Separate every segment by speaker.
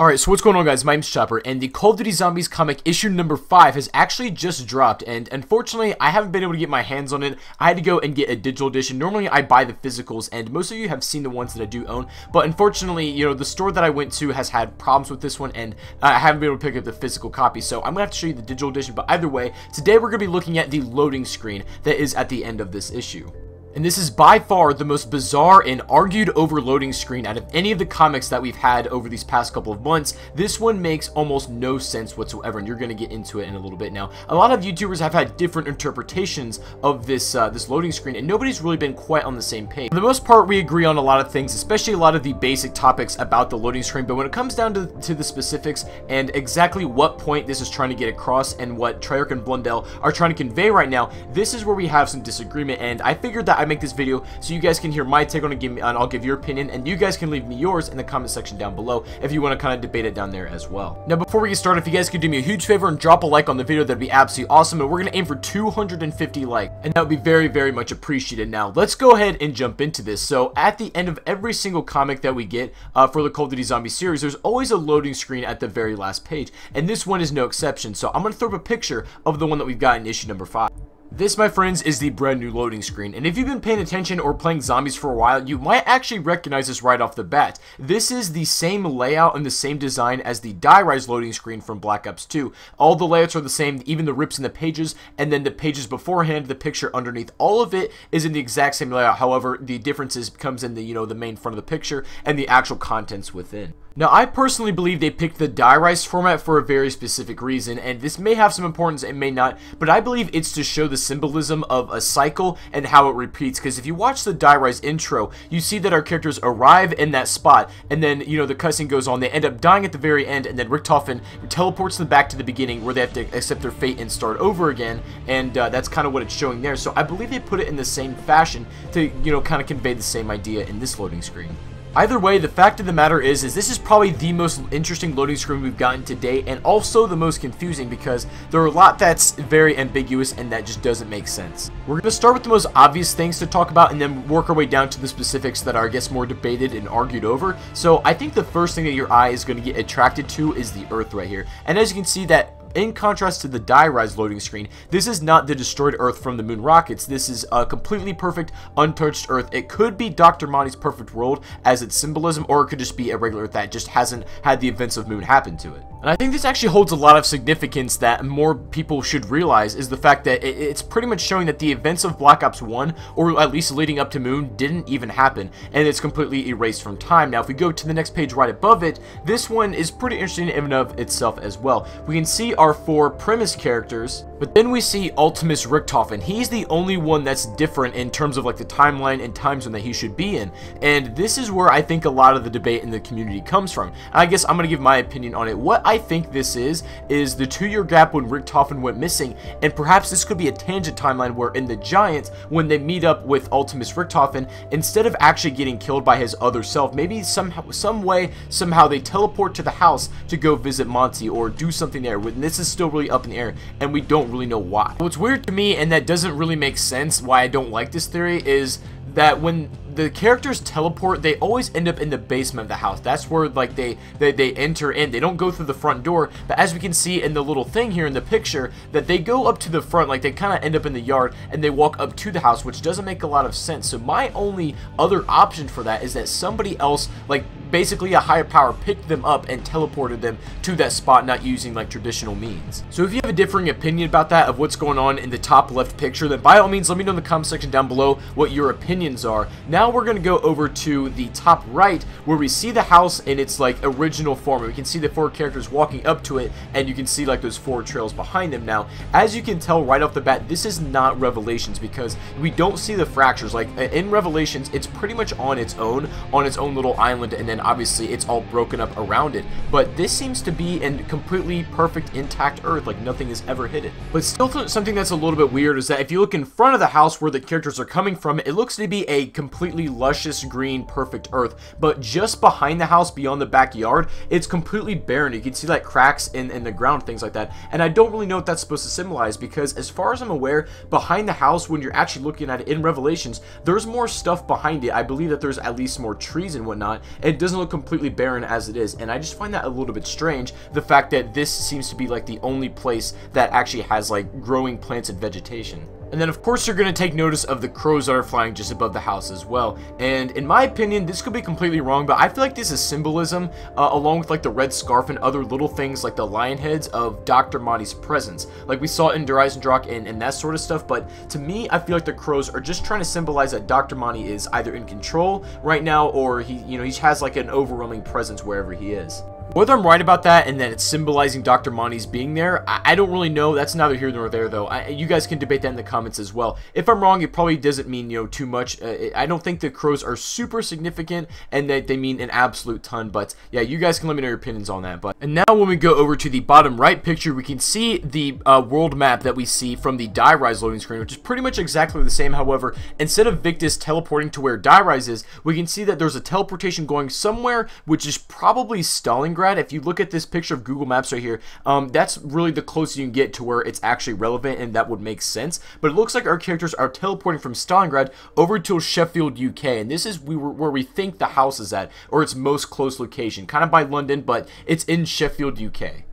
Speaker 1: Alright, so what's going on, guys? My name's Chopper, and the Call of Duty Zombies comic issue number 5 has actually just dropped, and unfortunately, I haven't been able to get my hands on it. I had to go and get a digital edition. Normally, I buy the physicals, and most of you have seen the ones that I do own, but unfortunately, you know, the store that I went to has had problems with this one, and I haven't been able to pick up the physical copy, so I'm going to have to show you the digital edition, but either way, today we're going to be looking at the loading screen that is at the end of this issue. And this is by far the most bizarre and argued over loading screen out of any of the comics that we've had over these past couple of months. This one makes almost no sense whatsoever, and you're going to get into it in a little bit. Now, a lot of YouTubers have had different interpretations of this this loading screen, and nobody's really been quite on the same page. For the most part, we agree on a lot of things, especially a lot of the basic topics about the loading screen, but when it comes down to the specifics and exactly what point this is trying to get across and what Treyarch and Blundell are trying to convey right now, this is where we have some disagreement, and I figured that I make this video so you guys can hear my take on it, and I'll give your opinion, and you guys can leave me yours in the comment section down below if you want to kind of debate it down there as well. Now, before we get started, if you guys could do me a huge favor and drop a like on the video, that'd be absolutely awesome, and we're going to aim for 250 likes, and that would be very, very much appreciated. Now, let's go ahead and jump into this. So, at the end of every single comic that we get for the Call of Duty Zombie series, there's always a loading screen at the very last page, and this one is no exception. So, I'm going to throw up a picture of the one that we've got in issue number 5. This, my friends, is the brand new loading screen, and if you've been paying attention or playing zombies for a while, you might actually recognize this right off the bat. This is the same layout and the same design as the die-rise loading screen from Black Ops 2. All the layouts are the same, even the rips in the pages, and then the pages beforehand, the picture underneath, all of it is in the exact same layout. However, the differences comes in the, you know, the main front of the picture and the actual contents within. Now, I personally believe they picked the die-rise format for a very specific reason, and this may have some importance, it may not, but I believe it's to show the symbolism of a cycle and how it repeats, because if you watch the die-rise intro, you see that our characters arrive in that spot, and then, you know, the cutscene goes on, they end up dying at the very end, and then Richtofen teleports them back to the beginning, where they have to accept their fate and start over again, and that's kind of what it's showing there. So I believe they put it in the same fashion to, you know, kind of convey the same idea in this loading screen. Either way, the fact of the matter is this is probably the most interesting loading screen we've gotten to date, and also the most confusing because there are a lot that's very ambiguous and that just doesn't make sense. We're going to start with the most obvious things to talk about and then work our way down to the specifics that are, I guess, more debated and argued over. So I think the first thing that your eye is going to get attracted to is the Earth right here. And as you can see, that in contrast to the die-rise loading screen, this is not the destroyed Earth from the moon rockets. This is a completely perfect, untouched Earth. It could be Dr. Monty's perfect world as its symbolism, or it could just be a regular Earth that just hasn't had the events of Moon happen to it. And I think this actually holds a lot of significance that more people should realize, is the fact that it's pretty much showing that the events of Black Ops 1, or at least leading up to Moon, didn't even happen, and it's completely erased from time. Now, if we go to the next page right above it, this one is pretty interesting in and of itself as well. We can see our 4 premise characters, but then we see Ultimus Richtofen. He's the only one that's different in terms of like the timeline and time zone that he should be in, and this is where I think a lot of the debate in the community comes from. And I guess I'm going to give my opinion on it. What I think this is the 2-year gap when Richtofen went missing, and perhaps this could be a tangent timeline where in the Giants, when they meet up with Ultimus Richtofen, instead of actually getting killed by his other self, maybe somehow they teleport to the house to go visit Monty or do something there. When this is still really up in the air, and we don't really know why. What's weird to me, and that doesn't really make sense why I don't like this theory, is that when the characters teleport, they always end up in the basement of the house. That's where like they enter in. They don't go through the front door, but as we can see in the little thing here in the picture, that they go up to the front, like they kind of end up in the yard and they walk up to the house, which doesn't make a lot of sense. So my only other option for that is that somebody else, like basically a higher power, picked them up and teleported them to that spot, not using like traditional means. So if you have a differing opinion about that, of what's going on in the top left picture, then by all means let me know in the comment section down below what your opinions are. Now we're going to go over to the top right, where we see the house in its like original form. We can see the 4 characters walking up to it, and you can see like those 4 trails behind them. Now, as you can tell right off the bat, this is not Revelations, because we don't see the fractures. Like in Revelations, it's pretty much on its own little island, and then obviously it's all broken up around it. But this seems to be in completely perfect, intact Earth, like nothing has ever hit it. But still, something that's a little bit weird is that if you look in front of the house where the characters are coming from, it looks to be a completely completely luscious green perfect earth, but just behind the house beyond the backyard it's completely barren. You can see like cracks in the ground, things like that, and I don't really know what that's supposed to symbolize, because as far as I'm aware, behind the house, when you're actually looking at it in Revelations, there's more stuff behind it. I believe that there's at least more trees and whatnot, and it doesn't look completely barren as it is, and I just find that a little bit strange, the fact that this seems to be like the only place that actually has like growing plants and vegetation. And then of course you're going to take notice of the crows that are flying just above the house as well. And in my opinion, this could be completely wrong, but I feel like this is symbolism, along with like the red scarf and other little things like the lion heads, of Dr. Monty's presence. Like we saw in Der Eisendrock and that sort of stuff, but to me, I feel like the crows are just trying to symbolize that Dr. Monty is either in control right now, or he has like an overwhelming presence wherever he is. Whether I'm right about that and that it's symbolizing Dr. Monty's being there, I don't really know. That's neither here nor there, though. You guys can debate that in the comments as well. If I'm wrong, it probably doesn't mean, too much. I don't think the crows are super significant and that they mean an absolute ton, but yeah, you guys can let me know your opinions on that. And now when we go over to the bottom right picture, we can see the world map that we see from the Die Rise loading screen, which is pretty much exactly the same. However, instead of Victus teleporting to where Die Rise is, we can see that there's a teleportation going somewhere, which is probably Stalingrad. If you look at this picture of Google Maps right here, that's really the closest you can get to where it's actually relevant, and that would make sense. But it looks like our characters are teleporting from Stalingrad over to Sheffield, UK, and this is where we think the house is at, or its most close location, kind of by London, but it's in Sheffield, UK.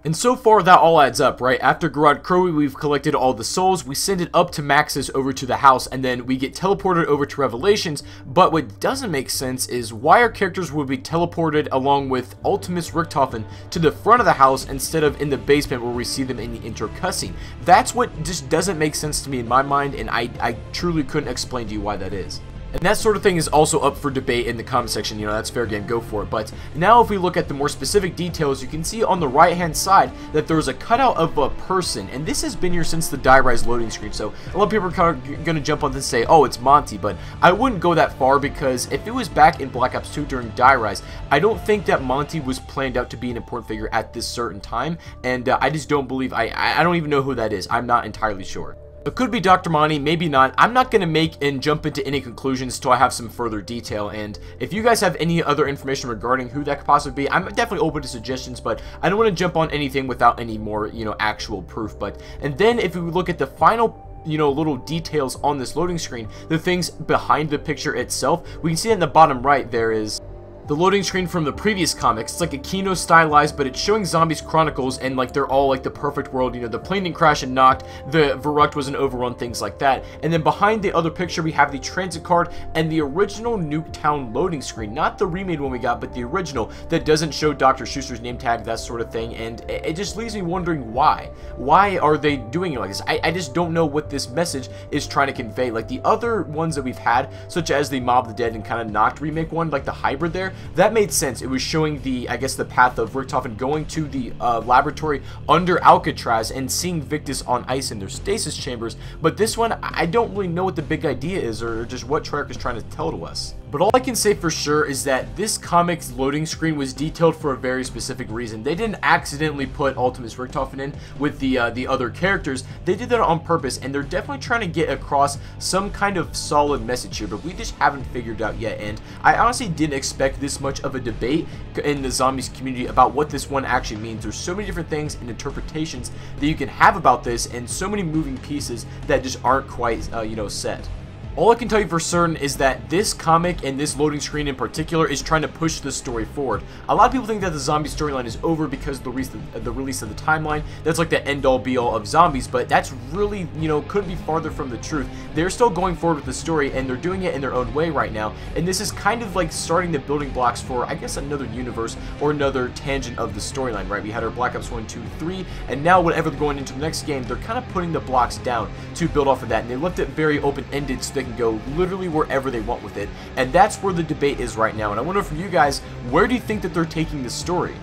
Speaker 1: And so far, that all adds up, right? After Garrod Crowley, we've collected all the souls, we send it up to Maxis over to the house, and then we get teleported over to Revelations. But what doesn't make sense is why our characters would be teleported along with Ultimus Richthofen to the front of the house instead of in the basement where we see them in the intro cutscene. That's what just doesn't make sense to me in my mind, and I truly couldn't explain to you why that is. And that sort of thing is also up for debate in the comment section, that's fair game, go for it. But now if we look at the more specific details, you can see on the right hand side that there's a cutout of a person, and this has been here since the Die Rise loading screen, so a lot of people are kind of going to jump on this and say, oh, it's Monty, but I wouldn't go that far, because if it was back in Black Ops 2 during Die Rise, I don't think that Monty was planned out to be an important figure at this certain time, and I just don't believe, I don't even know who that is. I'm not entirely sure. It could be Dr. Monty, maybe not. I'm not going to make and jump into any conclusions until I have some further detail, and if you guys have any other information regarding who that could possibly be, I'm definitely open to suggestions, but I don't want to jump on anything without any more, actual proof. And then if we look at the final little details on this loading screen, the things behind the picture itself, we can see in the bottom right there is the loading screen from the previous comics. It's like a Kino stylized, but it's showing Zombies Chronicles, and like they're all like the perfect world. The plane didn't crash and knocked, the Verrucht wasn't overrun, things like that. And then behind the other picture, we have the transit card and the original Nuketown loading screen, not the remade one we got, but the original that doesn't show Dr. Schuster's name tag, that sort of thing. And it just leaves me wondering why. Why are they doing it like this? I just don't know what this message is trying to convey. Like the other ones that we've had, such as the Mob of the Dead and kind of Knocked remake one, like the hybrid there, that made sense. It was showing I guess the path of Richthofen going to the laboratory under Alcatraz and seeing Victus on ice in their stasis chambers. But this one, I don't really know what the big idea is, or just what Treyarch is trying to tell to us. But all I can say for sure is that this comic's loading screen was detailed for a very specific reason. They didn't accidentally put Ultimus Richthofen in with the other characters. They did that on purpose, and they're definitely trying to get across some kind of solid message here, but we just haven't figured out yet. And I honestly didn't expect this much of a debate in the zombies community about what this one actually means. There's so many different things and interpretations that you can have about this, and so many moving pieces that just aren't quite set. All I can tell you for certain is that this comic and this loading screen in particular is trying to push the story forward. A lot of people think that the zombie storyline is over because of the release of the timeline. That's like the end-all be-all of zombies, but that's really, couldn't be farther from the truth. They're still going forward with the story, and they're doing it in their own way right now, and this is kind of like starting the building blocks for, I guess, another universe or another tangent of the storyline, right? We had our Black Ops 1, 2, 3, and now whenever they're going into the next game, they're kind of putting the blocks down to build off of that, and they left it very open-ended so they can go literally wherever they want with it, and that's where the debate is right now. And I wonder from you guys, where do you think that they're taking this story?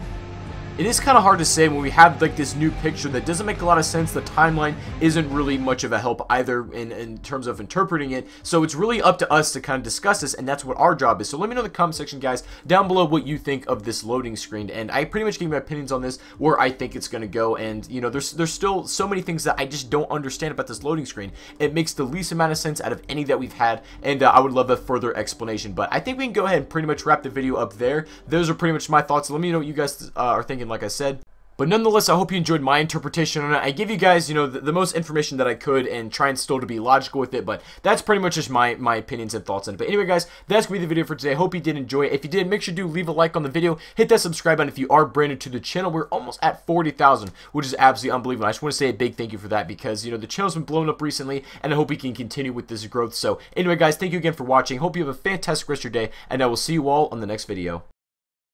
Speaker 1: It is kind of hard to say when we have like this new picture that doesn't make a lot of sense. The timeline isn't really much of a help either in terms of interpreting it. So it's really up to us to kind of discuss this, and that's what our job is. So let me know in the comment section, guys, down below what you think of this loading screen. And I pretty much gave my opinions on this, where I think it's going to go. And, you know, there's still so many things that I just don't understand about this loading screen. It makes the least amount of sense out of any that we've had, and I would love a further explanation. But I think we can go ahead and pretty much wrap the video up there. Those are pretty much my thoughts. Let me know what you guys are thinking, like I said. But nonetheless, I hope you enjoyed my interpretation on it. I give you guys, you know, the most information that I could and trying still to be logical with it. But that's pretty much just my opinions and thoughts on it. But anyway, guys, that's going to be the video for today. I hope you did enjoy it. If you did, make sure to leave a like on the video. Hit that subscribe button if you are brand new to the channel. We're almost at 40,000, which is absolutely unbelievable. I just want to say a big thank you for that because, you know, the channel's been blowing up recently, and I hope we can continue with this growth. So anyway, guys, thank you again for watching. Hope you have a fantastic rest of your day, and I will see you all on the next video.